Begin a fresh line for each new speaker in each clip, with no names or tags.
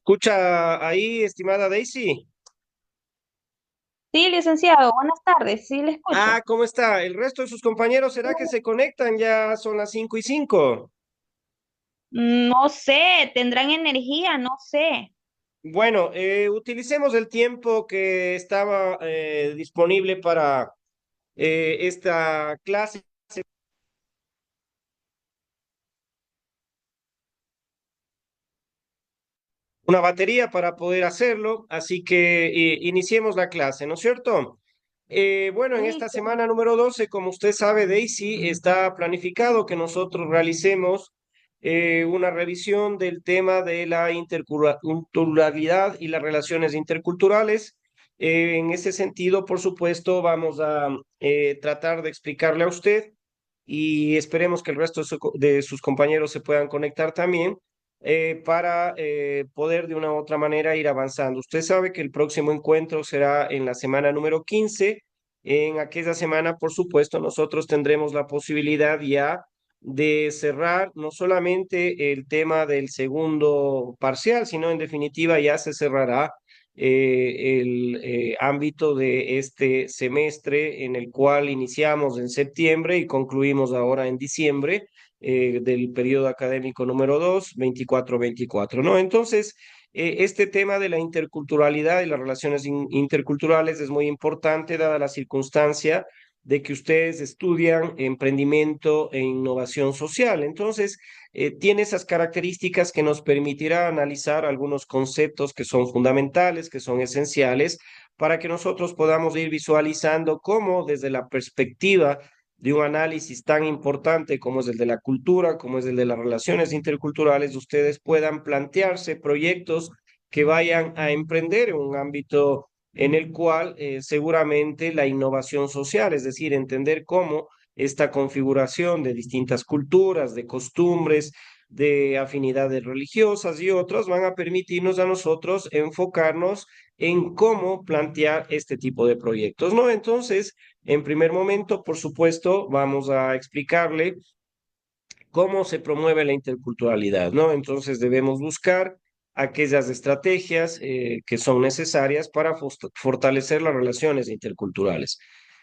Escucha ahí, estimada Daisy.
Sí, licenciado, buenas tardes, sí le escucho.
¿Cómo está? ¿El resto de sus compañeros será que se conectan? Ya son las 5:05.
No sé, ¿tendrán energía? No sé.
Bueno, utilicemos el tiempo que estaba disponible para esta clase, una batería para poder hacerlo, así que iniciemos la clase, ¿no es cierto? Bueno, en esta
Listo.
semana número 12, como usted sabe, Daisy, está planificado que nosotros realicemos una revisión del tema de la interculturalidad y las relaciones interculturales. En ese sentido, por supuesto, vamos a tratar de explicarle a usted y esperemos que el resto de sus compañeros se puedan conectar también para poder de una u otra manera ir avanzando. Usted sabe que el próximo encuentro será en la semana número 15. En aquella semana, por supuesto, nosotros tendremos la posibilidad ya de cerrar no solamente el tema del segundo parcial, sino en definitiva ya se cerrará el ámbito de este semestre en el cual iniciamos en septiembre y concluimos ahora en diciembre del periodo académico número 2, 24-24, ¿no? Entonces, este tema de la interculturalidad y las relaciones interculturales es muy importante dada la circunstancia de que ustedes estudian emprendimiento e innovación social. Entonces, tiene esas características que nos permitirá analizar algunos conceptos que son fundamentales, que son esenciales, para que nosotros podamos ir visualizando cómo desde la perspectiva de un análisis tan importante como es el de la cultura, como es el de las relaciones interculturales, ustedes puedan plantearse proyectos que vayan a emprender en un ámbito en el cual seguramente la innovación social, es decir, entender cómo esta configuración de distintas culturas, de costumbres, de afinidades religiosas y otras van a permitirnos a nosotros enfocarnos en cómo plantear este tipo de proyectos, ¿no? Entonces, en primer momento, por supuesto, vamos a explicarle cómo se promueve la interculturalidad, ¿no? Entonces debemos buscar aquellas estrategias que son necesarias para fortalecer las relaciones interculturales.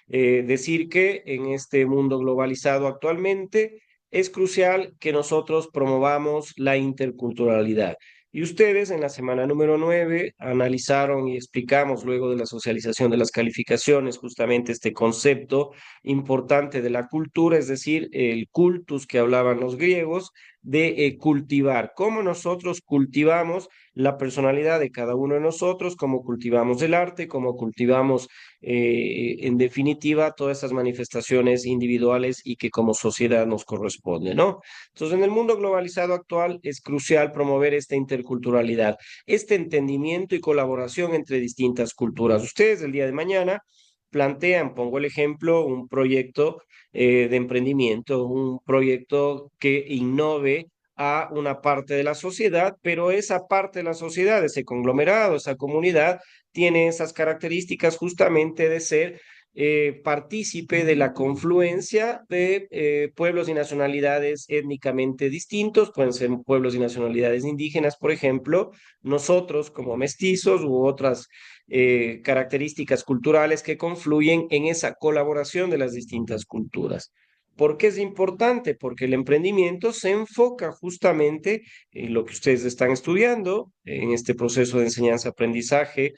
Decir que en este mundo globalizado actualmente es crucial que nosotros promovamos la interculturalidad. Y ustedes en la semana número 9 analizaron y explicamos luego de la socialización de las calificaciones justamente este concepto importante de la cultura, es decir, el cultus que hablaban los griegos, de cultivar, cómo nosotros cultivamos la personalidad de cada uno de nosotros, cómo cultivamos el arte, cómo cultivamos, en definitiva, todas esas manifestaciones individuales y que como sociedad nos corresponde, ¿no? Entonces, en el mundo globalizado actual es crucial promover esta interculturalidad, este entendimiento y colaboración entre distintas culturas. Ustedes el día de mañana plantean, pongo el ejemplo, un proyecto de emprendimiento, un proyecto que innove a una parte de la sociedad, pero esa parte de la sociedad, ese conglomerado, esa comunidad, tiene esas características justamente de ser partícipe de la confluencia de pueblos y nacionalidades étnicamente distintos, pueden ser pueblos y nacionalidades indígenas, por ejemplo, nosotros como mestizos u otras características culturales que confluyen en esa colaboración de las distintas culturas. ¿Por qué es importante? Porque el emprendimiento se enfoca justamente en lo que ustedes están estudiando, en este proceso de enseñanza-aprendizaje,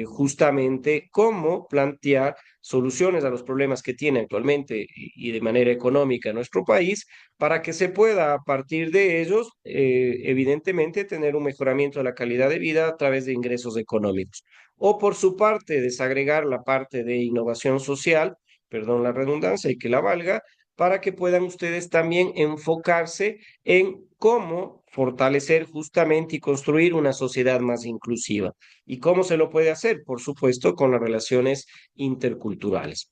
justamente cómo plantear soluciones a los problemas que tiene actualmente y de manera económica nuestro país, para que se pueda a partir de ellos, evidentemente, tener un mejoramiento de la calidad de vida a través de ingresos económicos. O por su parte, desagregar la parte de innovación social, perdón la redundancia y que la valga, para que puedan ustedes también enfocarse en cómo fortalecer justamente y construir una sociedad más inclusiva. ¿Y cómo se lo puede hacer? Por supuesto, con las relaciones interculturales.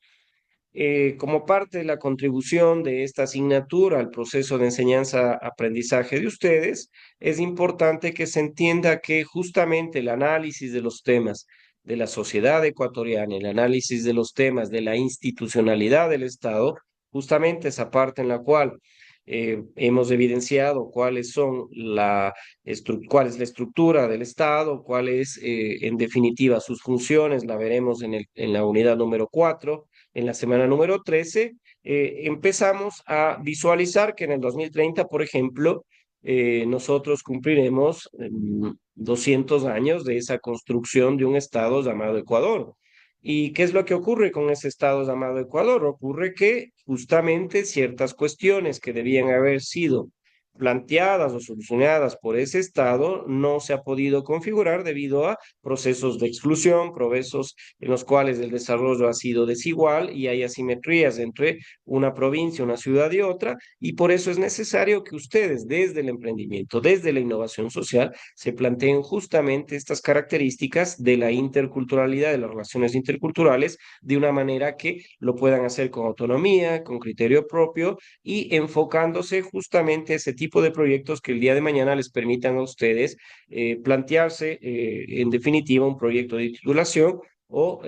Como parte de la contribución de esta asignatura al proceso de enseñanza-aprendizaje de ustedes, es importante que se entienda que justamente el análisis de los temas de la sociedad ecuatoriana, el análisis de los temas de la institucionalidad del Estado, justamente esa parte en la cual hemos evidenciado cuál es la estructura del Estado, cuál es, en definitiva, sus funciones, la veremos en la unidad número 4. En la semana número 13, empezamos a visualizar que en el 2030, por ejemplo, nosotros cumpliremos 200 años de esa construcción de un Estado llamado Ecuador. ¿Y qué es lo que ocurre con ese Estado llamado Ecuador? Ocurre que justamente ciertas cuestiones que debían haber sido planteadas o solucionadas por ese Estado no se ha podido configurar debido a procesos de exclusión, procesos en los cuales el desarrollo ha sido desigual y hay asimetrías entre una provincia, una ciudad y otra, y por eso es necesario que ustedes desde el emprendimiento, desde la innovación social, se planteen justamente estas características de la interculturalidad, de las relaciones interculturales, de una manera que lo puedan hacer con autonomía, con criterio propio y enfocándose justamente a ese tipo de proyectos que el día de mañana les permitan a ustedes plantearse, en definitiva, un proyecto de titulación o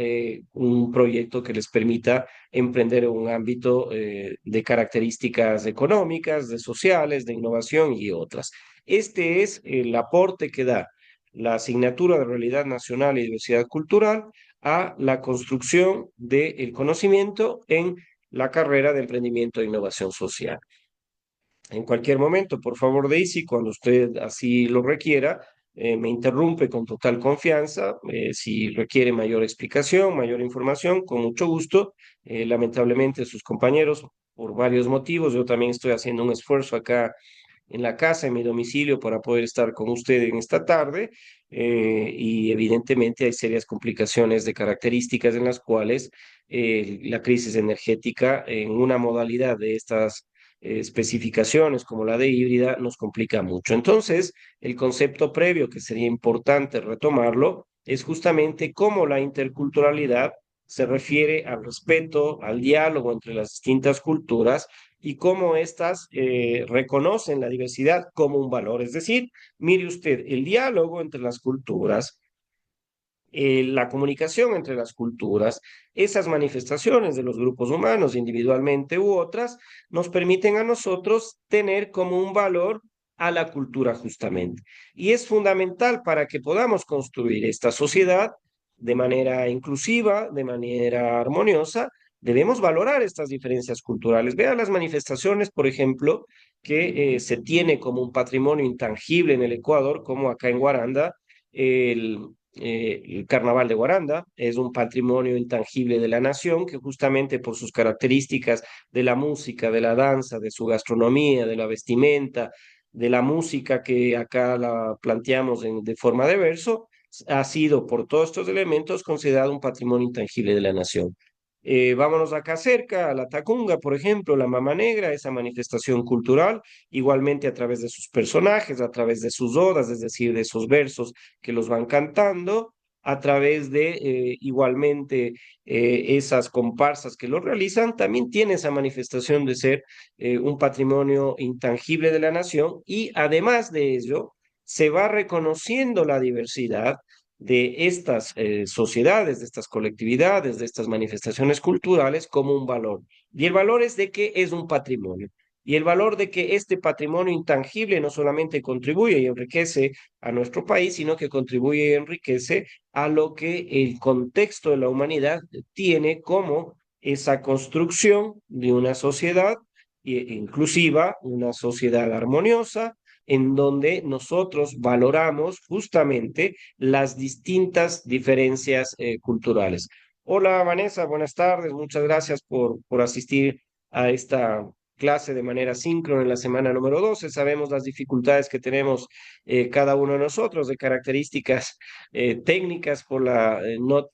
un proyecto que les permita emprender en un ámbito de características económicas, de sociales, de innovación y otras. Este es el aporte que da la asignatura de Realidad Nacional y Diversidad Cultural a la construcción del conocimiento en la carrera de Emprendimiento e Innovación Social. En cualquier momento, por favor, Daisy, cuando usted así lo requiera, me interrumpe con total confianza. Si requiere mayor explicación, mayor información, con mucho gusto. Lamentablemente, sus compañeros, por varios motivos, yo también estoy haciendo un esfuerzo acá en la casa, en mi domicilio, para poder estar con usted en esta tarde. Y evidentemente hay serias complicaciones de características en las cuales la crisis energética en una modalidad de estas especificaciones como la de híbrida nos complica mucho. Entonces, el concepto previo que sería importante retomarlo es justamente cómo la interculturalidad se refiere al respeto, al diálogo entre las distintas culturas y cómo éstas reconocen la diversidad como un valor. Es decir, mire usted, el diálogo entre las culturas, la comunicación entre las culturas, esas manifestaciones de los grupos humanos, individualmente u otras, nos permiten a nosotros tener como un valor a la cultura justamente. Y es fundamental para que podamos construir esta sociedad de manera inclusiva, de manera armoniosa. Debemos valorar estas diferencias culturales. Vea las manifestaciones, por ejemplo, que se tiene como un patrimonio intangible en el Ecuador, como acá en Guaranda, el Carnaval de Guaranda es un patrimonio intangible de la nación que justamente por sus características de la música, de la danza, de su gastronomía, de la vestimenta, de la música que acá la planteamos de forma de verso, ha sido por todos estos elementos considerado un patrimonio intangible de la nación. Vámonos acá cerca, a la Tacunga, por ejemplo, la Mama Negra, esa manifestación cultural, igualmente a través de sus personajes, a través de sus odas, es decir, de esos versos que los van cantando, a través de igualmente esas comparsas que lo realizan, también tiene esa manifestación de ser un patrimonio intangible de la nación y además de ello, se va reconociendo la diversidad de estas sociedades, de estas colectividades, de estas manifestaciones culturales como un valor. Y el valor es de que es un patrimonio. Y el valor de que este patrimonio intangible no solamente contribuye y enriquece a nuestro país, sino que contribuye y enriquece a lo que el contexto de la humanidad tiene como esa construcción de una sociedad inclusiva, una sociedad armoniosa, en donde nosotros valoramos justamente las distintas diferencias culturales. Hola Vanessa, buenas tardes, muchas gracias por asistir a esta clase de manera síncrona en la semana número 12. Sabemos las dificultades que tenemos cada uno de nosotros de características técnicas por la no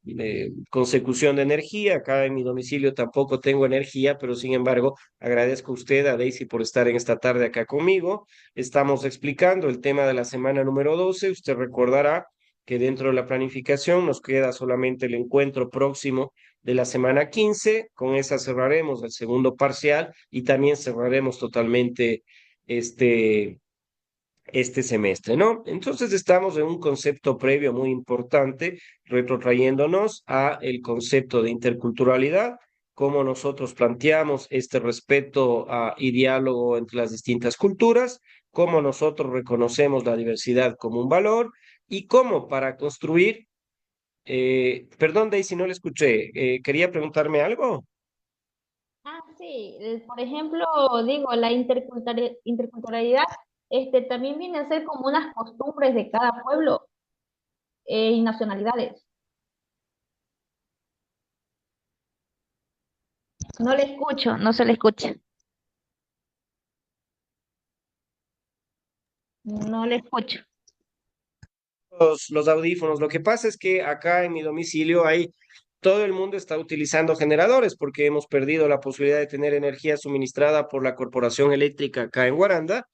consecución de energía. Acá en mi domicilio tampoco tengo energía, pero sin embargo agradezco a usted, a Daisy, por estar en esta tarde acá conmigo. Estamos explicando el tema de la semana número 12. Usted recordará que dentro de la planificación nos queda solamente el encuentro próximo de la semana 15. Con esa cerraremos el segundo parcial y también cerraremos totalmente este semestre, ¿no? Entonces estamos en un concepto previo muy importante, retrotrayéndonos a el concepto de interculturalidad cómo nosotros planteamos este respeto y diálogo entre las distintas culturas, cómo nosotros reconocemos la diversidad como un valor y cómo para construir, perdón Daisy, no le escuché, ¿quería preguntarme algo?
Sí, por ejemplo, digo, la interculturalidad también viene a ser como unas costumbres de cada pueblo y nacionalidades. No le escucho, no se le escucha. No le escucho.
Los audífonos. Lo que pasa es que acá en mi domicilio hay, todo el mundo está utilizando generadores porque hemos perdido la posibilidad de tener energía suministrada por la corporación eléctrica acá en Guaranda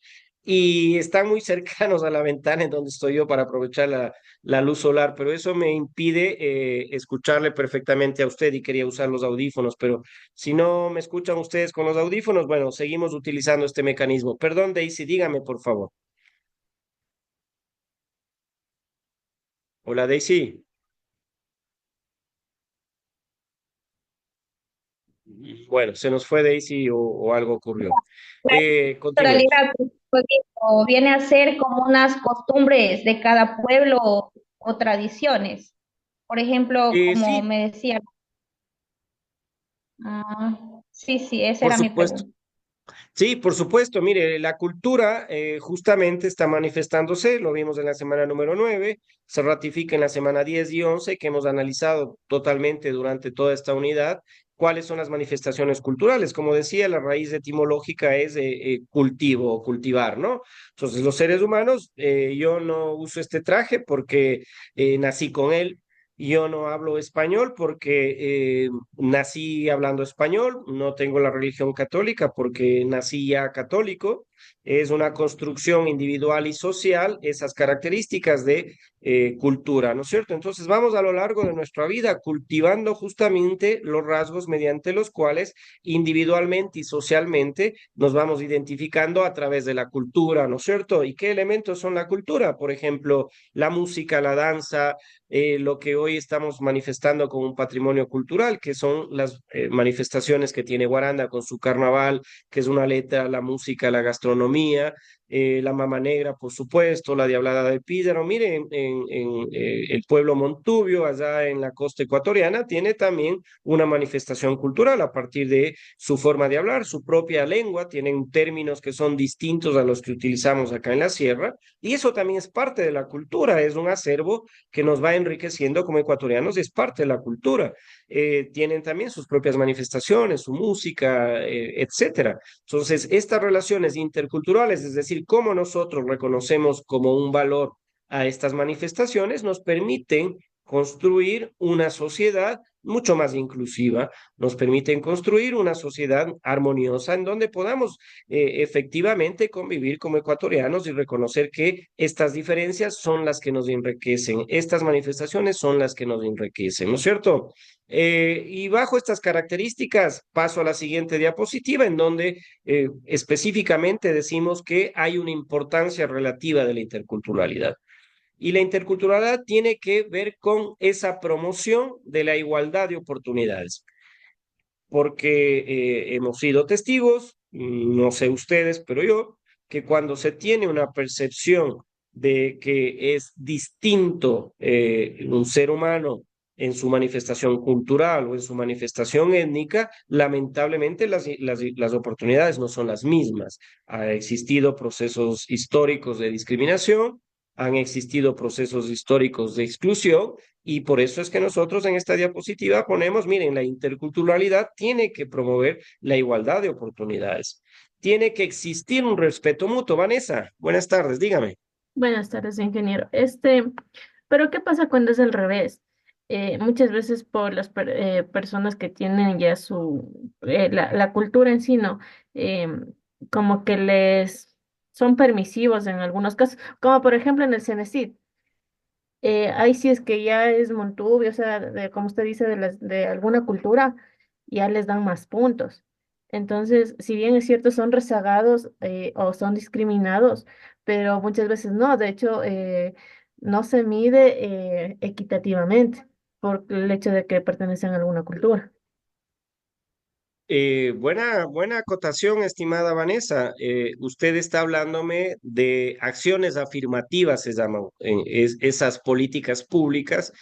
y están muy cercanos a la ventana en donde estoy yo para aprovechar la luz solar, pero eso me impide escucharle perfectamente a usted y quería usar los audífonos, pero si no me escuchan ustedes con los audífonos, bueno, seguimos utilizando este mecanismo. Perdón, Daisy, dígame por favor. Hola, Daisy. Bueno, se nos fue Daisy o algo ocurrió.
La
Continuemos.
culturalidad pues, viene a ser como unas costumbres de cada pueblo o tradiciones. Por ejemplo, como
Sí,
me decía, sí, sí, esa
por
era mi
supuesto.
pregunta.
Sí, por supuesto. Mire, la cultura justamente está manifestándose, lo vimos en la semana número 9, se ratifica en la semana 10 y 11 que hemos analizado totalmente durante toda esta unidad cuáles son las manifestaciones culturales. Como decía, la raíz etimológica es cultivo o cultivar, ¿no? Entonces, los seres humanos, yo no uso este traje porque nací con él. Yo no hablo español porque nací hablando español, no tengo la religión católica porque nací ya católico. Es una construcción individual y social, esas características de cultura, ¿no es cierto? Entonces vamos a lo largo de nuestra vida cultivando justamente los rasgos mediante los cuales individualmente y socialmente nos vamos identificando a través de la cultura, ¿no es cierto? ¿Y qué elementos son la cultura? Por ejemplo, la música, la danza, lo que hoy estamos manifestando como un patrimonio cultural, que son las manifestaciones que tiene Guaranda con su carnaval, que es una letra, la música, la gastronomía, la Mama Negra, por supuesto, la Diablada del Pídaro. Miren, el pueblo Montubio, allá en la costa ecuatoriana, tiene también una manifestación cultural a partir de su forma de hablar, su propia lengua, tienen términos que son distintos a los que utilizamos acá en la sierra, y eso también es parte de la cultura, es un acervo que nos va enriqueciendo como ecuatorianos, es parte de la cultura. Tienen también sus propias manifestaciones, su música, etcétera. Entonces, estas relaciones interculturales, es decir, cómo nosotros reconocemos como un valor a estas manifestaciones, nos permiten construir una sociedad mucho más inclusiva, nos permiten construir una sociedad armoniosa en donde podamos efectivamente convivir como ecuatorianos y reconocer que estas diferencias son las que nos enriquecen, estas manifestaciones son las que nos enriquecen, ¿no es cierto? Y bajo estas características paso a la siguiente diapositiva en donde específicamente decimos que hay una importancia relativa de la interculturalidad. Y la interculturalidad tiene que ver con esa promoción de la igualdad de oportunidades, porque hemos sido testigos, no sé ustedes, pero yo, que cuando se tiene una percepción de que es distinto un ser humano en su manifestación cultural o en su manifestación étnica, lamentablemente las oportunidades no son las mismas. Ha existido procesos históricos de discriminación, han existido procesos históricos de exclusión y por eso es que nosotros en esta diapositiva ponemos, miren, la interculturalidad tiene que promover la igualdad de oportunidades. Tiene que existir un respeto mutuo. Vanessa, buenas tardes, dígame.
Buenas tardes, ingeniero. Pero ¿qué pasa cuando es al revés? Muchas veces por las personas que tienen ya la cultura en sí, ¿no? Como que les son permisivos en algunos casos, como por ejemplo en el Cenecit. Ahí sí es que ya es Montubio, o sea, como usted dice, de alguna cultura, ya les dan más puntos. Entonces, si bien es cierto, son rezagados o son discriminados, pero muchas veces no. De hecho, no se mide equitativamente por el hecho de que pertenecen a alguna cultura.
Buena acotación, estimada Vanessa. Usted está hablándome de acciones afirmativas, se llaman, esas políticas públicas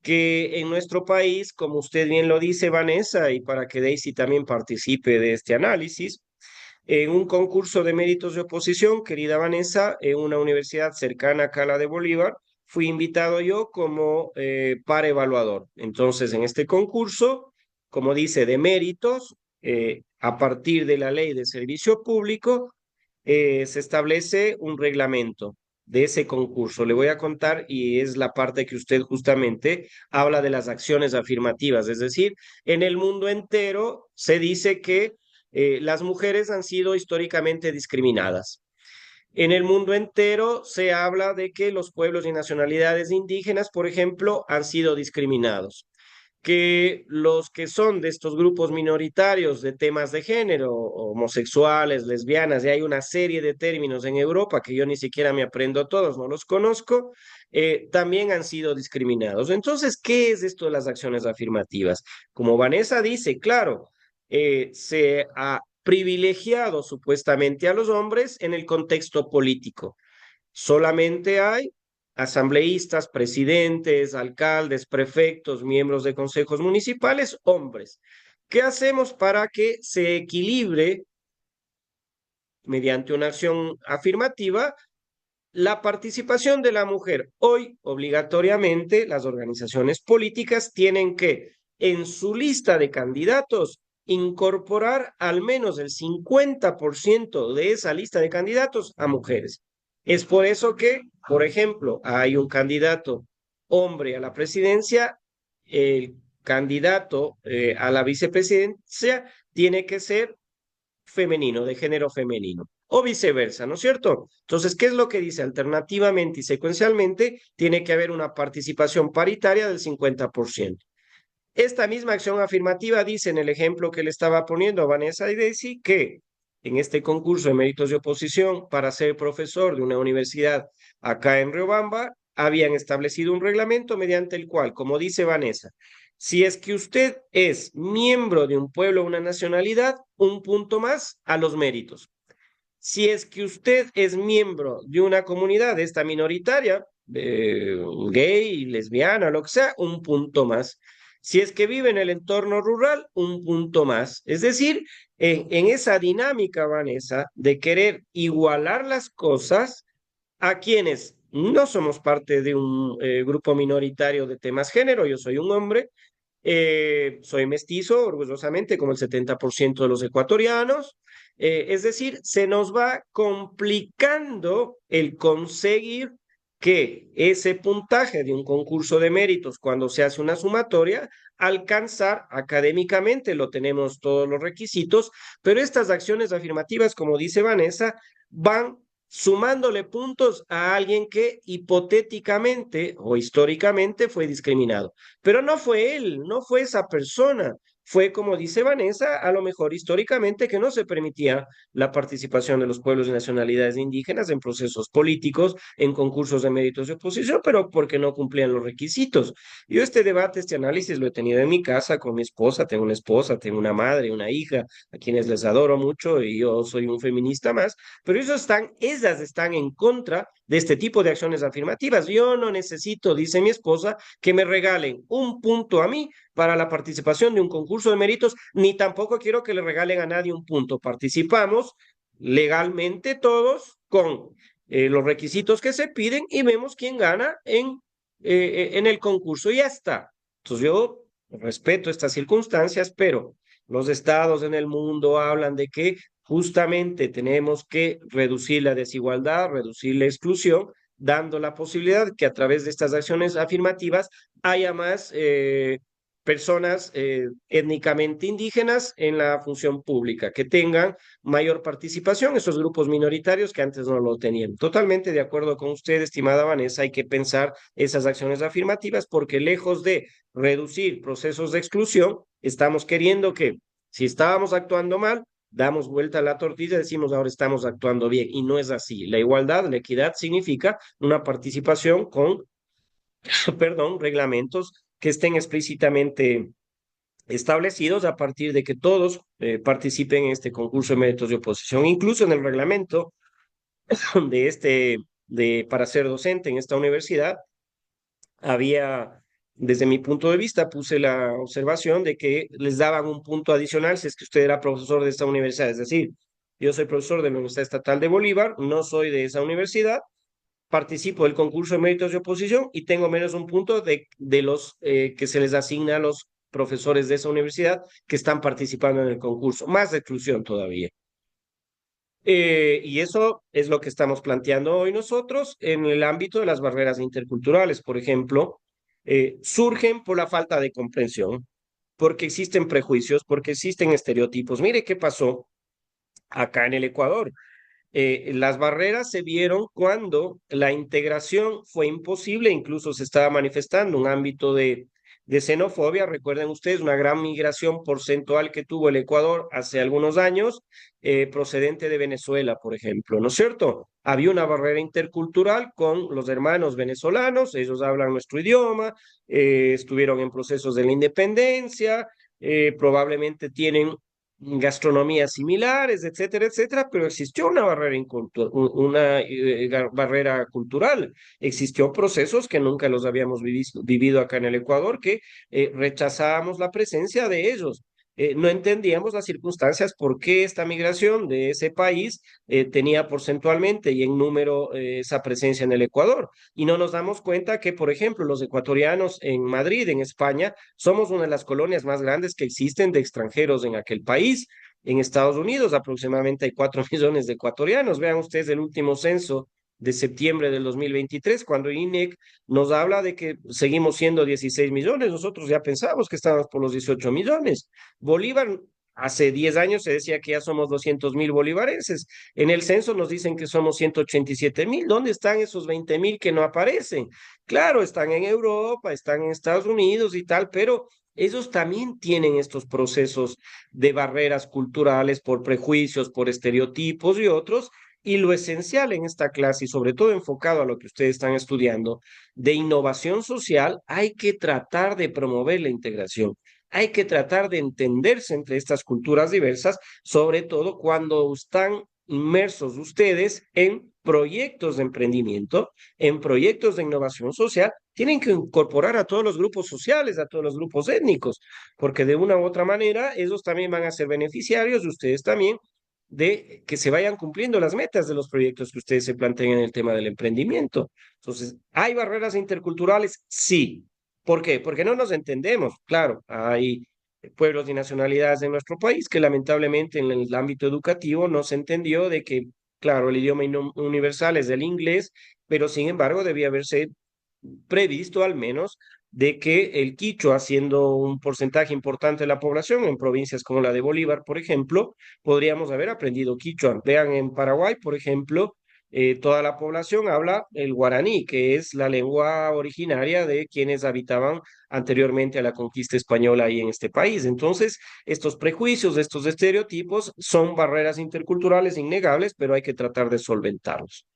que en nuestro país, como usted bien lo dice, Vanessa, y para que Daisy también participe de este análisis, en un concurso de méritos de oposición, querida Vanessa, en una universidad cercana acá a la de Bolívar, fui invitado yo como par evaluador. Entonces, en este concurso, como dice, de méritos, a partir de la ley de servicio público, se establece un reglamento de ese concurso. Le voy a contar y es la parte que usted justamente habla de las acciones afirmativas, es decir, en el mundo entero se dice que las mujeres han sido históricamente discriminadas. En el mundo entero se habla de que los pueblos y nacionalidades indígenas, por ejemplo, han sido discriminados, que los que son de estos grupos minoritarios de temas de género, homosexuales, lesbianas, y hay una serie de términos en Europa que yo ni siquiera me aprendo todos, no los conozco, también han sido discriminados. Entonces, ¿qué es esto de las acciones afirmativas? Como Vanessa dice, claro, se ha privilegiado supuestamente a los hombres en el contexto político. Solamente hay asambleístas, presidentes, alcaldes, prefectos, miembros de consejos municipales, hombres. ¿Qué hacemos para que se equilibre mediante una acción afirmativa la participación de la mujer? Hoy, obligatoriamente, las organizaciones políticas tienen que, en su lista de candidatos, incorporar al menos el 50% de esa lista de candidatos a mujeres. Es por eso que, por ejemplo, hay un candidato hombre a la presidencia, el candidato a la vicepresidencia tiene que ser femenino, de género femenino, o viceversa, ¿no es cierto? Entonces, ¿qué es lo que dice? Alternativamente y secuencialmente, tiene que haber una participación paritaria del 50%. Esta misma acción afirmativa dice en el ejemplo que le estaba poniendo a Vanessa y Daisy que en este concurso de méritos de oposición para ser profesor de una universidad acá en Riobamba, habían establecido un reglamento mediante el cual, como dice Vanessa, si es que usted es miembro de un pueblo o una nacionalidad, un punto más a los méritos. Si es que usted es miembro de una comunidad, esta minoritaria, gay, lesbiana, lo que sea, un punto más. Si es que vive en el entorno rural, un punto más. Es decir, en esa dinámica, Vanessa, de querer igualar las cosas a quienes no somos parte de un grupo minoritario de temas género, yo soy un hombre, soy mestizo, orgullosamente, como el 70% de los ecuatorianos. Es decir, se nos va complicando el conseguir que ese puntaje de un concurso de méritos, cuando se hace una sumatoria, alcanzar académicamente, lo tenemos todos los requisitos, pero estas acciones afirmativas, como dice Vanessa, van sumándole puntos a alguien que hipotéticamente o históricamente fue discriminado. Pero no fue él, no fue esa persona. Fue, como dice Vanessa, a lo mejor históricamente que no se permitía la participación de los pueblos y nacionalidades indígenas en procesos políticos, en concursos de méritos de oposición, pero porque no cumplían los requisitos. Yo este debate, este análisis lo he tenido en mi casa con mi esposa, tengo una madre, una hija, a quienes les adoro mucho y yo soy un feminista más, pero ellas están en contra de este tipo de acciones afirmativas. Yo no necesito, dice mi esposa, que me regalen un punto a mí para la participación de un concurso de méritos, ni tampoco quiero que le regalen a nadie un punto. Participamos legalmente todos con los requisitos que se piden y vemos quién gana en el concurso y ya está. Entonces yo respeto estas circunstancias, pero los estados en el mundo hablan de que justamente tenemos que reducir la desigualdad, reducir la exclusión, dando la posibilidad que a través de estas acciones afirmativas haya más personas étnicamente indígenas en la función pública, que tengan mayor participación, esos grupos minoritarios que antes no lo tenían. Totalmente de acuerdo con usted, estimada Vanessa, hay que pensar esas acciones afirmativas porque lejos de reducir procesos de exclusión, estamos queriendo que si estábamos actuando mal, damos vuelta a la tortilla y decimos ahora estamos actuando bien y no es así. La igualdad, la equidad significa una participación con, perdón, reglamentos que estén explícitamente establecidos a partir de que todos participen en este concurso de méritos de oposición. Incluso en el reglamento de para ser docente en esta universidad, había, desde mi punto de vista, puse la observación de que les daban un punto adicional si es que usted era profesor de esta universidad. Es decir, yo soy profesor de la Universidad Estatal de Bolívar, no soy de esa universidad, participo del concurso de méritos de oposición y tengo menos un punto de los que se les asigna a los profesores de esa universidad que están participando en el concurso. Más exclusión todavía. Y eso es lo que estamos planteando hoy nosotros en el ámbito de las barreras interculturales, por ejemplo, surgen por la falta de comprensión, porque existen prejuicios, porque existen estereotipos. Mire qué pasó acá en el Ecuador. Las barreras se vieron cuando la integración fue imposible, incluso se estaba manifestando un ámbito de xenofobia. Recuerden ustedes una gran migración porcentual que tuvo el Ecuador hace algunos años, procedente de Venezuela, por ejemplo, ¿no es cierto? Había una barrera intercultural con los hermanos venezolanos, ellos hablan nuestro idioma, estuvieron en procesos de la independencia, probablemente tienen gastronomías similares, etcétera, etcétera, pero existió una barrera cultural, existió procesos que nunca los habíamos vivido acá en el Ecuador, que rechazábamos la presencia de ellos. No entendíamos las circunstancias por qué esta migración de ese país tenía porcentualmente y en número esa presencia en el Ecuador. Y no nos damos cuenta que, por ejemplo, los ecuatorianos en Madrid, en España, somos una de las colonias más grandes que existen de extranjeros en aquel país. En Estados Unidos aproximadamente hay 4 millones de ecuatorianos. Vean ustedes el último censo de septiembre del 2023, cuando INEC nos habla de que seguimos siendo 16 millones, nosotros ya pensamos que estábamos por los 18 millones. Bolívar, hace 10 años se decía que ya somos 200.000 bolivarenses. En el censo nos dicen que somos 187.000. ¿Dónde están esos 20.000 que no aparecen? Claro, están en Europa, están en Estados Unidos y tal, pero ellos también tienen estos procesos de barreras culturales por prejuicios, por estereotipos y otros. Y lo esencial en esta clase, y sobre todo enfocado a lo que ustedes están estudiando, de innovación social, hay que tratar de promover la integración. Hay que tratar de entenderse entre estas culturas diversas, sobre todo cuando están inmersos ustedes en proyectos de emprendimiento, en proyectos de innovación social, tienen que incorporar a todos los grupos sociales, a todos los grupos étnicos, porque de una u otra manera ellos también van a ser beneficiarios y ustedes también de que se vayan cumpliendo las metas de los proyectos que ustedes se planteen en el tema del emprendimiento. Entonces, ¿hay barreras interculturales? Sí. ¿Por qué? Porque no nos entendemos. Claro, hay pueblos y nacionalidades de nuestro país que lamentablemente en el ámbito educativo no se entendió de que, claro, el idioma universal es el inglés, pero sin embargo debía haberse previsto al menos de que el quichua, siendo un porcentaje importante de la población en provincias como la de Bolívar, por ejemplo, podríamos haber aprendido quichua. Vean, en Paraguay, por ejemplo, toda la población habla el guaraní, que es la lengua originaria de quienes habitaban anteriormente a la conquista española ahí en este país. Entonces, estos prejuicios, estos estereotipos son barreras interculturales innegables, pero hay que tratar de solventarlos.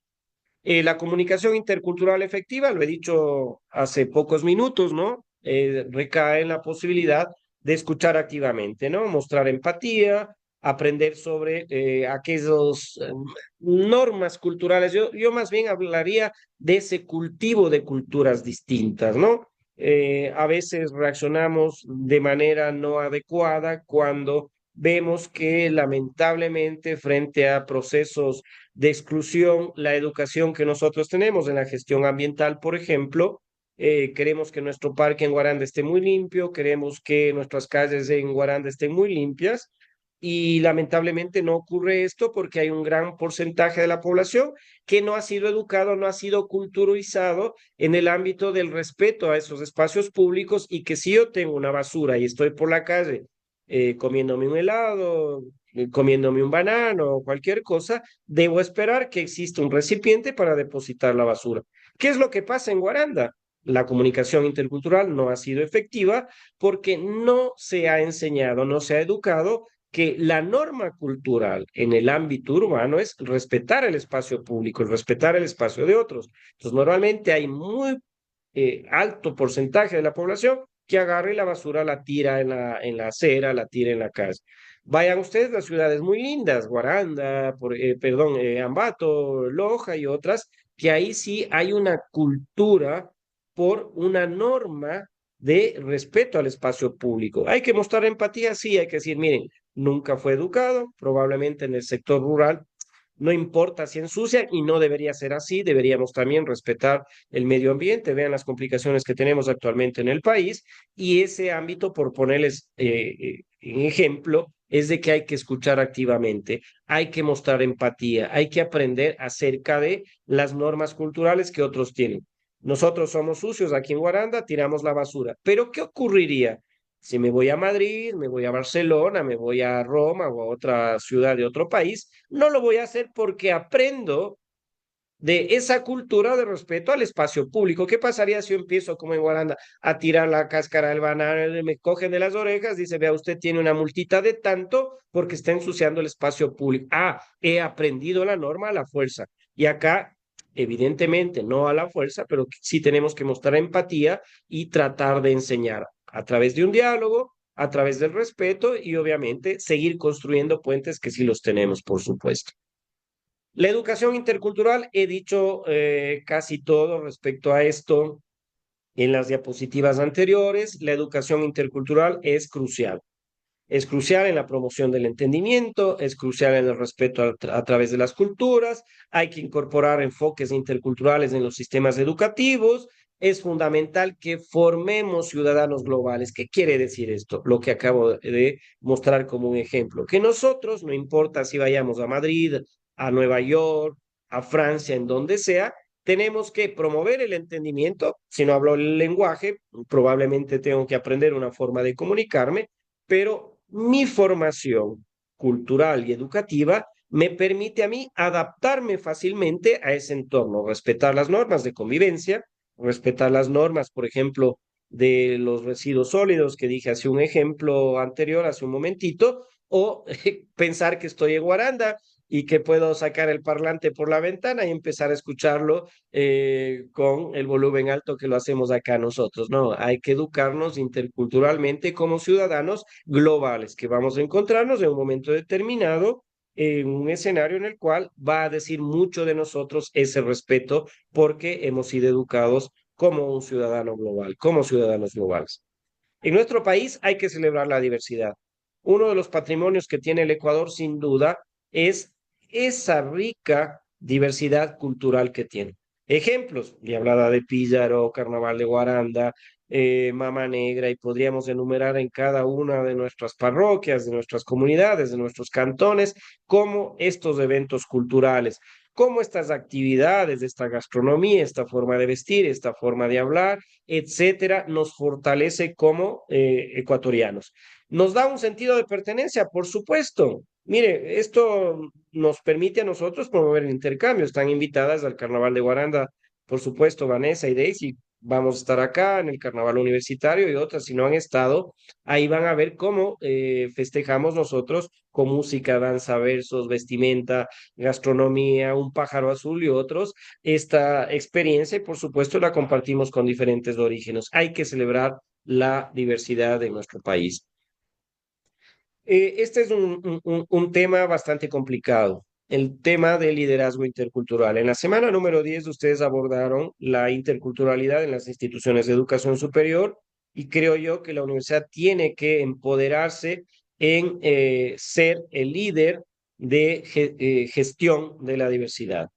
La comunicación intercultural efectiva, lo he dicho hace pocos minutos, ¿no? Recae en la posibilidad de escuchar activamente, ¿no? Mostrar empatía, aprender sobre aquellas normas culturales. Yo más bien hablaría de ese cultivo de culturas distintas, ¿no? A veces reaccionamos de manera no adecuada cuando vemos que lamentablemente frente a procesos de exclusión, la educación que nosotros tenemos en la gestión ambiental, por ejemplo, queremos que nuestro parque en Guaranda esté muy limpio, queremos que nuestras calles en Guaranda estén muy limpias y lamentablemente no ocurre esto porque hay un gran porcentaje de la población que no ha sido educado, no ha sido culturizado en el ámbito del respeto a esos espacios públicos y que si yo tengo una basura y estoy por la calle comiéndome un helado, comiéndome un banano o cualquier cosa, debo esperar que exista un recipiente para depositar la basura. ¿Qué es lo que pasa en Guaranda? La comunicación intercultural no ha sido efectiva porque no se ha enseñado, no se ha educado que la norma cultural en el ámbito urbano es respetar el espacio público, el respetar el espacio de otros. Entonces, normalmente hay muy alto porcentaje de la población que agarre la basura, la tira en la acera, la tira en la calle. Vayan ustedes a ciudades muy lindas, Guaranda, Ambato, Loja y otras, que ahí sí hay una cultura por una norma de respeto al espacio público. Hay que mostrar empatía, sí, hay que decir, miren, nunca fue educado, probablemente en el sector rural no importa si ensucia y no debería ser así, deberíamos también respetar el medio ambiente, vean las complicaciones que tenemos actualmente en el país y ese ámbito, por ponerles en ejemplo, es de que hay que escuchar activamente, hay que mostrar empatía, hay que aprender acerca de las normas culturales que otros tienen. Nosotros somos sucios aquí en Guaranda, tiramos la basura, pero ¿qué ocurriría si me voy a Madrid, me voy a Barcelona, me voy a Roma o a otra ciudad de otro país? No lo voy a hacer porque aprendo de esa cultura de respeto al espacio público. ¿Qué pasaría si yo empiezo, como en Guaranda, a tirar la cáscara del banano, me cogen de las orejas, dice, vea, usted tiene una multita de tanto porque está ensuciando el espacio público? Ah, he aprendido la norma a la fuerza. Y acá, evidentemente, no a la fuerza, pero sí tenemos que mostrar empatía y tratar de enseñar a través de un diálogo, a través del respeto y obviamente seguir construyendo puentes que sí los tenemos, por supuesto. La educación intercultural, he dicho casi todo respecto a esto en las diapositivas anteriores. La educación intercultural es crucial. Es crucial en la promoción del entendimiento, es crucial en el respeto a través de las culturas, hay que incorporar enfoques interculturales en los sistemas educativos, es fundamental que formemos ciudadanos globales. ¿Qué quiere decir esto? Lo que acabo de mostrar como un ejemplo, que nosotros, no importa si vayamos a Madrid, a Nueva York, a Francia, en donde sea, tenemos que promover el entendimiento. Si no hablo el lenguaje, probablemente tengo que aprender una forma de comunicarme, pero mi formación cultural y educativa me permite a mí adaptarme fácilmente a ese entorno, respetar las normas de convivencia, respetar las normas, por ejemplo, de los residuos sólidos que dije hace un ejemplo anterior, hace un momentito, o pensar que estoy en Guaranda y que puedo sacar el parlante por la ventana y empezar a escucharlo con el volumen alto que lo hacemos acá nosotros. No, hay que educarnos interculturalmente como ciudadanos globales, que vamos a encontrarnos en un momento determinado en un escenario en el cual va a decir mucho de nosotros ese respeto porque hemos sido educados como un ciudadano global, como ciudadanos globales. En nuestro país hay que celebrar la diversidad. Uno de los patrimonios que tiene el Ecuador, sin duda, es esa rica diversidad cultural que tiene. Ejemplos, y hablaba de Píllaro, Carnaval de Guaranda, Mama Negra, y podríamos enumerar en cada una de nuestras parroquias, de nuestras comunidades, de nuestros cantones, como estos eventos culturales, como estas actividades, esta gastronomía, esta forma de vestir, esta forma de hablar, etcétera, nos fortalece como ecuatorianos. Nos da un sentido de pertenencia, por supuesto. Mire, esto nos permite a nosotros promover el intercambio. Están invitadas al Carnaval de Guaranda, por supuesto, Vanessa y Daisy. Vamos a estar acá en el Carnaval Universitario y otras, si no han estado, ahí van a ver cómo festejamos nosotros con música, danza, versos, vestimenta, gastronomía, un pájaro azul y otros, esta experiencia y por supuesto la compartimos con diferentes orígenes. Hay que celebrar la diversidad de nuestro país. Este es un tema bastante complicado, el tema del liderazgo intercultural. En la semana número 10 ustedes abordaron la interculturalidad en las instituciones de educación superior y creo yo que la universidad tiene que empoderarse en ser el líder de gestión de la diversidad.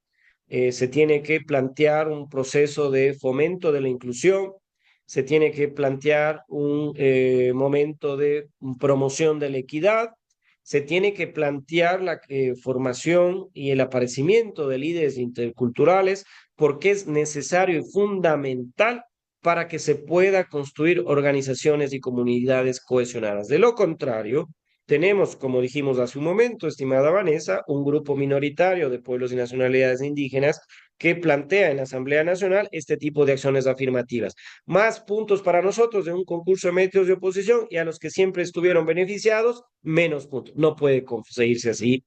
Se tiene que plantear un proceso de fomento de la inclusión, se tiene que plantear un momento de promoción de la equidad, se tiene que plantear la formación y el aparecimiento de líderes interculturales porque es necesario y fundamental para que se pueda construir organizaciones y comunidades cohesionadas. De lo contrario, tenemos, como dijimos hace un momento, estimada Vanessa, un grupo minoritario de pueblos y nacionalidades indígenas que plantea en la Asamblea Nacional este tipo de acciones afirmativas. Más puntos para nosotros de un concurso de medios de oposición y a los que siempre estuvieron beneficiados, menos puntos. No puede conseguirse así.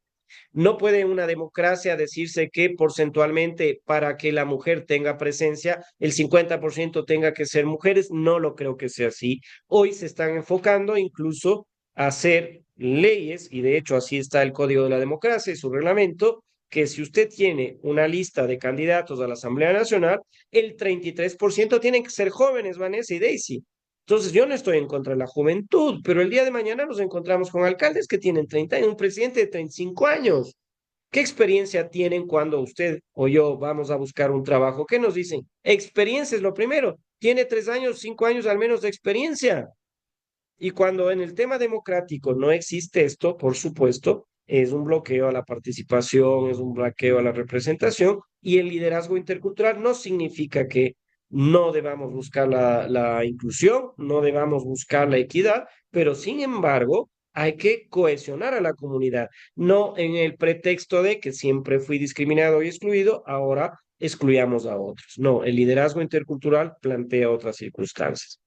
No puede en una democracia decirse que porcentualmente para que la mujer tenga presencia, el 50% tenga que ser mujeres. No lo creo que sea así. Hoy se están enfocando incluso a hacer leyes, y de hecho así está el Código de la Democracia y su reglamento, que si usted tiene una lista de candidatos a la Asamblea Nacional, el 33% tienen que ser jóvenes, Vanessa y Daisy. Entonces, yo no estoy en contra de la juventud, pero el día de mañana nos encontramos con alcaldes que tienen 30 años, un presidente de 35 años. ¿Qué experiencia tienen cuando usted o yo vamos a buscar un trabajo? ¿Qué nos dicen? Experiencia es lo primero. Tiene 3 años, 5 años al menos de experiencia. Y cuando en el tema democrático no existe esto, por supuesto, es un bloqueo a la participación, es un bloqueo a la representación, y el liderazgo intercultural no significa que no debamos buscar la inclusión, no debamos buscar la equidad, pero sin embargo hay que cohesionar a la comunidad, no en el pretexto de que siempre fui discriminado y excluido, ahora excluyamos a otros. No, el liderazgo intercultural plantea otras circunstancias.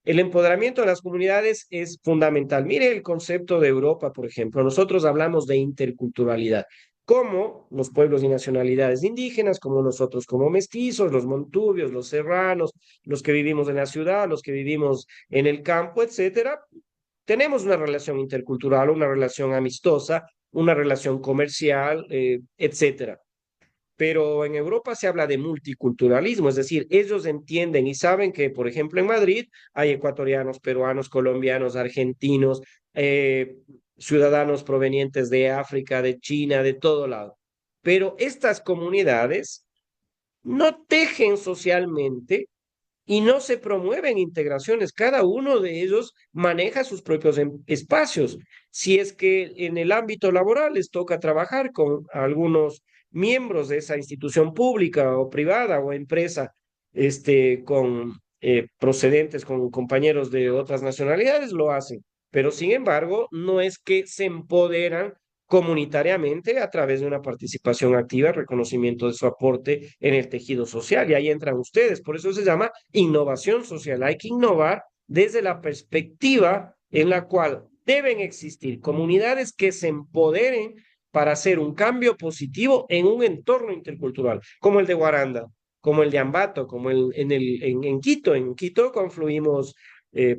El empoderamiento de las comunidades es fundamental. Mire el concepto de Europa, por ejemplo. Nosotros hablamos de interculturalidad, como los pueblos y nacionalidades indígenas, como nosotros como mestizos, los montubios, los serranos, los que vivimos en la ciudad, los que vivimos en el campo, etcétera. Tenemos una relación intercultural, una relación amistosa, una relación comercial, etcétera. Pero en Europa se habla de multiculturalismo, es decir, ellos entienden y saben que, por ejemplo, en Madrid hay ecuatorianos, peruanos, colombianos, argentinos, eh, ciudadanos provenientes de África, de China, de todo lado. Pero estas comunidades no tejen socialmente y no se promueven integraciones. Cada uno de ellos maneja sus propios espacios. Si es que en el ámbito laboral les toca trabajar con algunos miembros de esa institución pública o privada o empresa, con procedentes, con compañeros de otras nacionalidades, lo hacen. Pero sin embargo, no es que se empoderan comunitariamente a través de una participación activa, reconocimiento de su aporte en el tejido social. Y ahí entran ustedes. Por eso se llama innovación social. Hay que innovar desde la perspectiva en la cual deben existir comunidades que se empoderen para hacer un cambio positivo en un entorno intercultural, como el de Guaranda, como el de Ambato, como en Quito. En Quito confluimos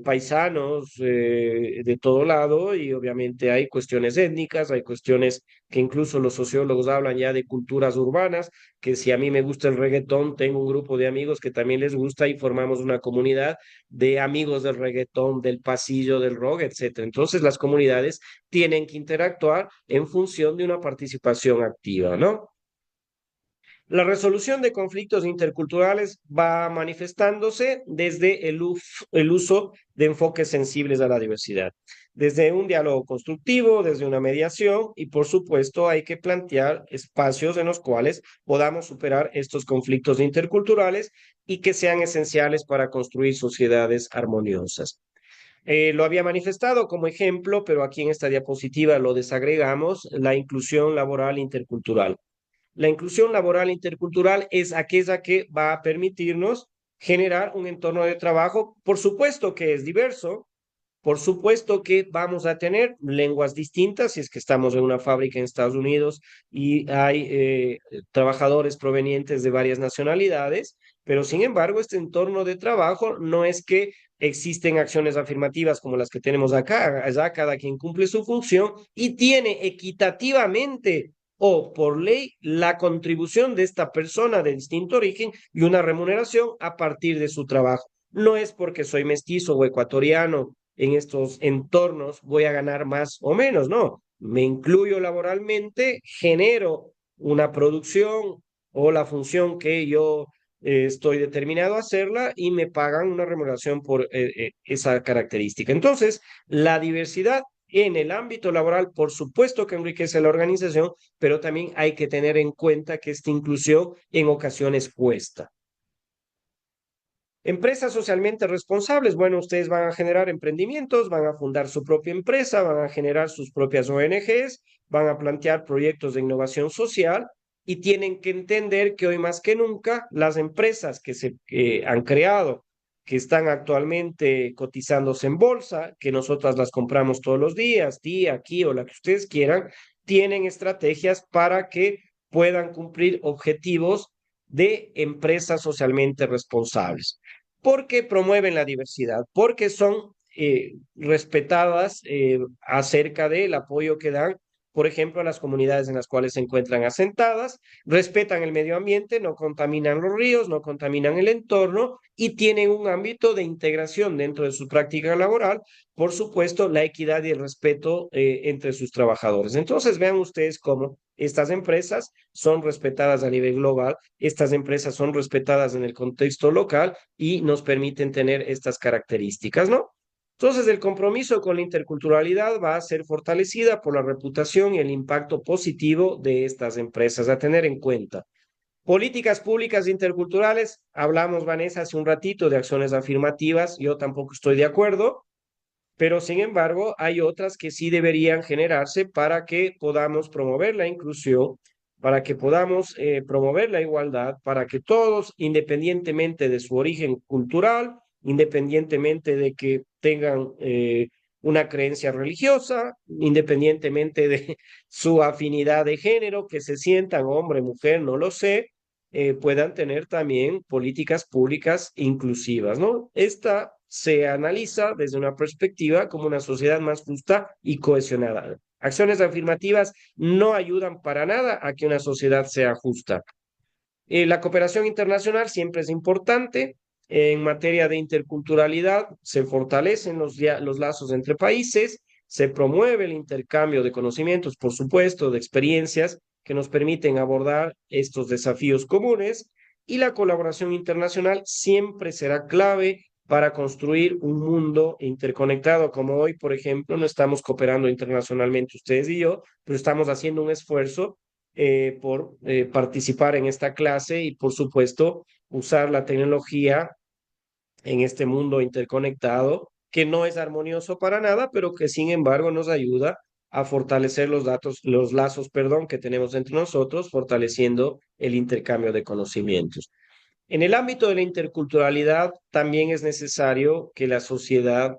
paisanos de todo lado, y obviamente hay cuestiones étnicas, hay cuestiones que incluso los sociólogos hablan ya de culturas urbanas, que si a mí me gusta el reggaetón, tengo un grupo de amigos que también les gusta y formamos una comunidad de amigos del reggaetón, del pasillo, del rock, etcétera. Entonces las comunidades tienen que interactuar en función de una participación activa, ¿no? La resolución de conflictos interculturales va manifestándose desde el uso de enfoques sensibles a la diversidad, desde un diálogo constructivo, desde una mediación, y por supuesto hay que plantear espacios en los cuales podamos superar estos conflictos interculturales y que sean esenciales para construir sociedades armoniosas. Lo había manifestado como ejemplo, pero aquí en esta diapositiva lo desagregamos: la inclusión laboral intercultural. La inclusión laboral intercultural es aquella que va a permitirnos generar un entorno de trabajo, por supuesto que es diverso, por supuesto que vamos a tener lenguas distintas si es que estamos en una fábrica en Estados Unidos y hay trabajadores provenientes de varias nacionalidades, pero sin embargo este entorno de trabajo no es que existen acciones afirmativas como las que tenemos acá. Allá cada quien cumple su función y tiene equitativamente o por ley la contribución de esta persona de distinto origen y una remuneración a partir de su trabajo. No es porque soy mestizo o ecuatoriano en estos entornos voy a ganar más o menos, no. Me incluyo laboralmente, genero una producción o la función que yo estoy determinado a hacerla, y me pagan una remuneración por esa característica. Entonces, la diversidad en el ámbito laboral, por supuesto que enriquece la organización, pero también hay que tener en cuenta que esta inclusión en ocasiones cuesta. Empresas socialmente responsables. Bueno, ustedes van a generar emprendimientos, van a fundar su propia empresa, van a generar sus propias ONGs, van a plantear proyectos de innovación social, y tienen que entender que hoy más que nunca las empresas que se han creado, que están actualmente cotizándose en bolsa, que nosotras las compramos todos los días, tía, aquí o la que ustedes quieran, tienen estrategias para que puedan cumplir objetivos de empresas socialmente responsables, porque promueven la diversidad, porque son respetadas acerca del apoyo que dan, por ejemplo, a las comunidades en las cuales se encuentran asentadas, respetan el medio ambiente, no contaminan los ríos, no contaminan el entorno y tienen un ámbito de integración dentro de su práctica laboral, por supuesto, la equidad y el respeto entre sus trabajadores. Entonces, vean ustedes cómo estas empresas son respetadas a nivel global, estas empresas son respetadas en el contexto local y nos permiten tener estas características, ¿no? Entonces, el compromiso con la interculturalidad va a ser fortalecida por la reputación y el impacto positivo de estas empresas a tener en cuenta. Políticas públicas interculturales, hablamos, Vanessa, hace un ratito de acciones afirmativas, yo tampoco estoy de acuerdo, pero sin embargo hay otras que sí deberían generarse para que podamos promover la inclusión, para que podamos promover la igualdad, para que todos, independientemente de su origen cultural, independientemente de que tengan una creencia religiosa, independientemente de su afinidad de género, que se sientan hombre, mujer, no lo sé, puedan tener también políticas públicas inclusivas, ¿no? Esta se analiza desde una perspectiva como una sociedad más justa y cohesionada. Acciones afirmativas no ayudan para nada a que una sociedad sea justa. La cooperación internacional siempre es importante. En materia de interculturalidad se fortalecen los lazos entre países, se promueve el intercambio de conocimientos, por supuesto, de experiencias que nos permiten abordar estos desafíos comunes y la colaboración internacional siempre será clave para construir un mundo interconectado, como hoy, por ejemplo, no estamos cooperando internacionalmente ustedes y yo, pero estamos haciendo un esfuerzo por participar en esta clase y, por supuesto, usar la tecnología en este mundo interconectado, que no es armonioso para nada, pero que sin embargo nos ayuda a fortalecer los lazos, perdón, que tenemos entre nosotros, fortaleciendo el intercambio de conocimientos. En el ámbito de la interculturalidad, también es necesario que la sociedad,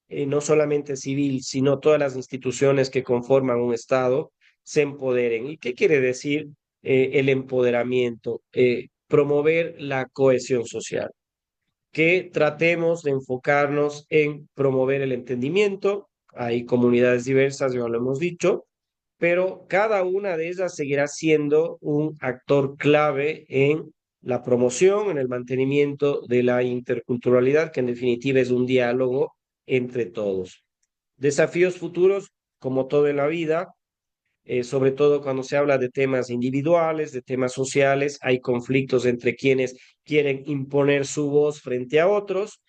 no solamente civil, sino todas las instituciones que conforman un Estado, se empoderen. ¿Y qué quiere decir el empoderamiento? Promover la cohesión social, que tratemos de enfocarnos en promover el entendimiento. Hay comunidades diversas, ya lo hemos dicho, pero cada una de ellas seguirá siendo un actor clave en la promoción, en el mantenimiento de la interculturalidad, que en definitiva es un diálogo entre todos. Desafíos futuros, como todo en la vida, sobre todo cuando se habla de temas individuales, de temas sociales, hay conflictos entre quienes quieren imponer su voz frente a otros,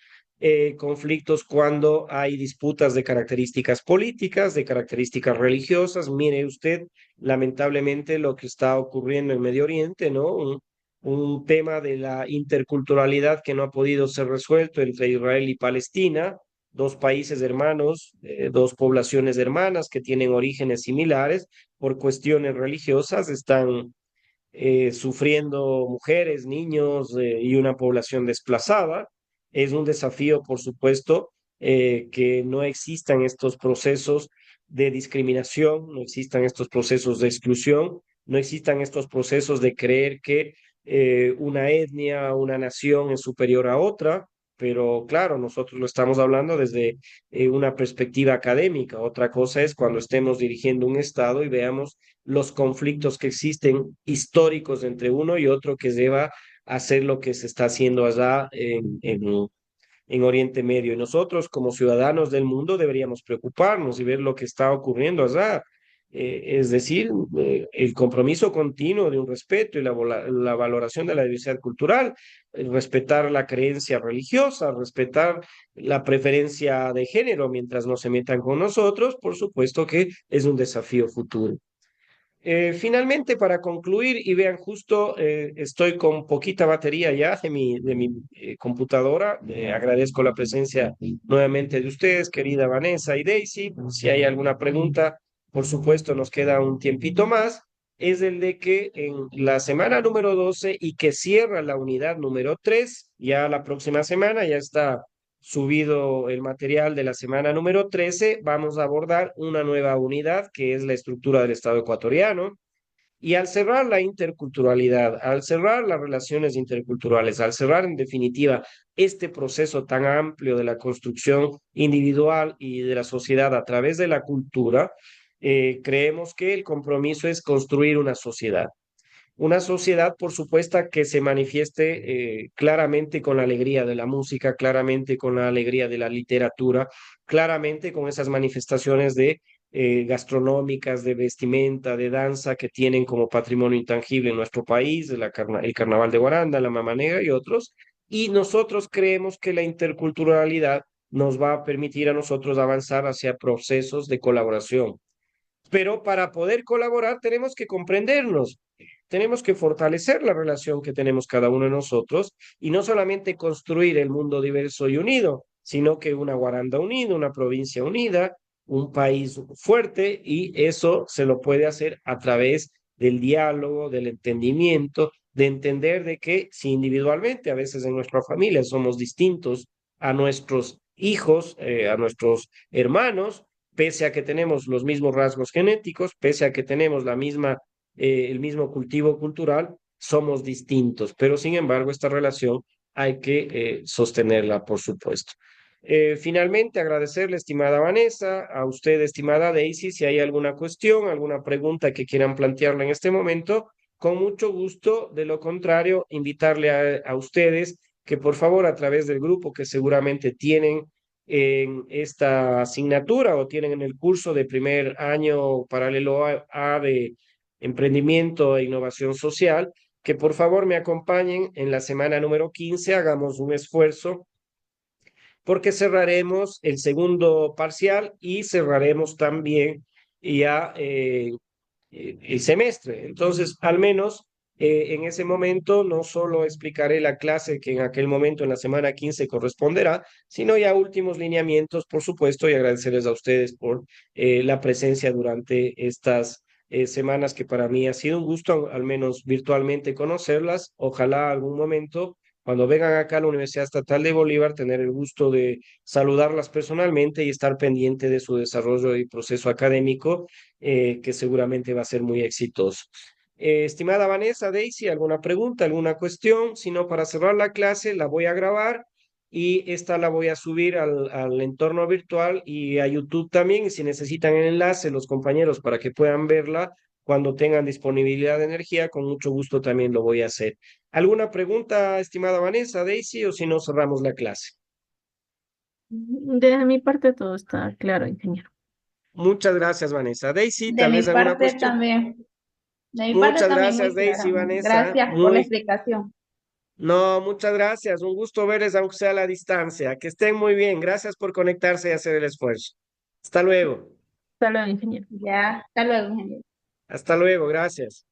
conflictos cuando hay disputas de características políticas, de características religiosas. Mire usted, lamentablemente, lo que está ocurriendo en Medio Oriente, ¿no? Un tema de la interculturalidad que no ha podido ser resuelto entre Israel y Palestina, dos países hermanos, dos poblaciones hermanas que tienen orígenes similares por cuestiones religiosas, están sufriendo mujeres, niños y una población desplazada. Es un desafío, por supuesto, que no existan estos procesos de discriminación, no existan estos procesos de exclusión, no existan estos procesos de creer que una etnia, una nación es superior a otra, pero claro, nosotros lo estamos hablando desde una perspectiva académica. Otra cosa es cuando estemos dirigiendo un Estado y veamos los conflictos que existen históricos entre uno y otro que lleva a hacer lo que se está haciendo allá en Oriente Medio. Y nosotros, como ciudadanos del mundo, deberíamos preocuparnos y ver lo que está ocurriendo allá. Es decir, el compromiso continuo de un respeto y la valoración de la diversidad cultural, respetar la creencia religiosa, respetar la preferencia de género mientras no se metan con nosotros, por supuesto que es un desafío futuro. Finalmente, para concluir, y vean, justo estoy con poquita batería ya de mi computadora. Agradezco la presencia nuevamente de ustedes, querida Vanessa y Daisy. Si hay alguna pregunta, por supuesto, nos queda un tiempito más. Es el de que en la semana número 12 y que cierra la unidad número 3 ya la próxima semana, ya está subido el material de la semana número 13, vamos a abordar una nueva unidad que es la estructura del Estado ecuatoriano. Y al cerrar la interculturalidad, al cerrar las relaciones interculturales, al cerrar en definitiva este proceso tan amplio de la construcción individual y de la sociedad a través de la cultura, creemos que el compromiso es construir una sociedad. Una sociedad, por supuesto, que se manifieste claramente con la alegría de la música, claramente con la alegría de la literatura, claramente con esas manifestaciones de gastronómicas, de vestimenta, de danza que tienen como patrimonio intangible en nuestro país, el Carnaval de Guaranda, la Mama Negra y otros. Y nosotros creemos que la interculturalidad nos va a permitir a nosotros avanzar hacia procesos de colaboración. Pero para poder colaborar tenemos que comprendernos, tenemos que fortalecer la relación que tenemos cada uno de nosotros y no solamente construir el mundo diverso y unido, sino que una Guaranda unida, una provincia unida, un país fuerte, y eso se lo puede hacer a través del diálogo, del entendimiento, de entender de que si individualmente a veces en nuestra familia somos distintos a nuestros hijos, a nuestros hermanos, pese a que tenemos los mismos rasgos genéticos, pese a que tenemos el mismo cultivo cultural, somos distintos, pero sin embargo esta relación hay que sostenerla, por supuesto. Finalmente, agradecerle, estimada Vanessa, a usted, estimada Daisy, si hay alguna cuestión, alguna pregunta que quieran plantearle en este momento, con mucho gusto. De lo contrario, invitarle a ustedes que por favor a través del grupo que seguramente tienen en esta asignatura o tienen en el curso de primer año paralelo A de emprendimiento e innovación social, que por favor me acompañen en la semana número 15, hagamos un esfuerzo porque cerraremos el segundo parcial y cerraremos también ya el semestre. Entonces, al menos en ese momento no solo explicaré la clase que en aquel momento, en la semana 15 corresponderá, sino ya últimos lineamientos, por supuesto, y agradecerles a ustedes por la presencia durante estas semanas que para mí ha sido un gusto, al menos virtualmente, conocerlas. Ojalá algún momento, cuando vengan acá a la Universidad Estatal de Bolívar, tener el gusto de saludarlas personalmente y estar pendiente de su desarrollo y proceso académico, que seguramente va a ser muy exitoso. Estimada Vanessa, Daisy, ¿alguna pregunta, alguna cuestión? Si no, para cerrar la clase la voy a grabar y esta la voy a subir al entorno virtual y a YouTube también. Y si necesitan el enlace, los compañeros, para que puedan verla cuando tengan disponibilidad de energía, con mucho gusto también lo voy a hacer. ¿Alguna pregunta, estimada Vanessa, Daisy, o si no, cerramos la clase?
De mi parte todo está claro, ingeniero.
Muchas gracias, Vanessa. Daisy,
De
tal
mi
vez alguna
parte
cuestión.
también. De mi parte
Muchas
también
gracias,
muy
Daisy,
clara.
Vanessa.
Gracias por la explicación.
No, muchas gracias. Un gusto verles, aunque sea a la distancia. Que estén muy bien. Gracias por conectarse y hacer el esfuerzo. Hasta luego.
Hasta luego, ingeniero.
Ya, hasta luego, ingeniero.
Hasta luego. Gracias.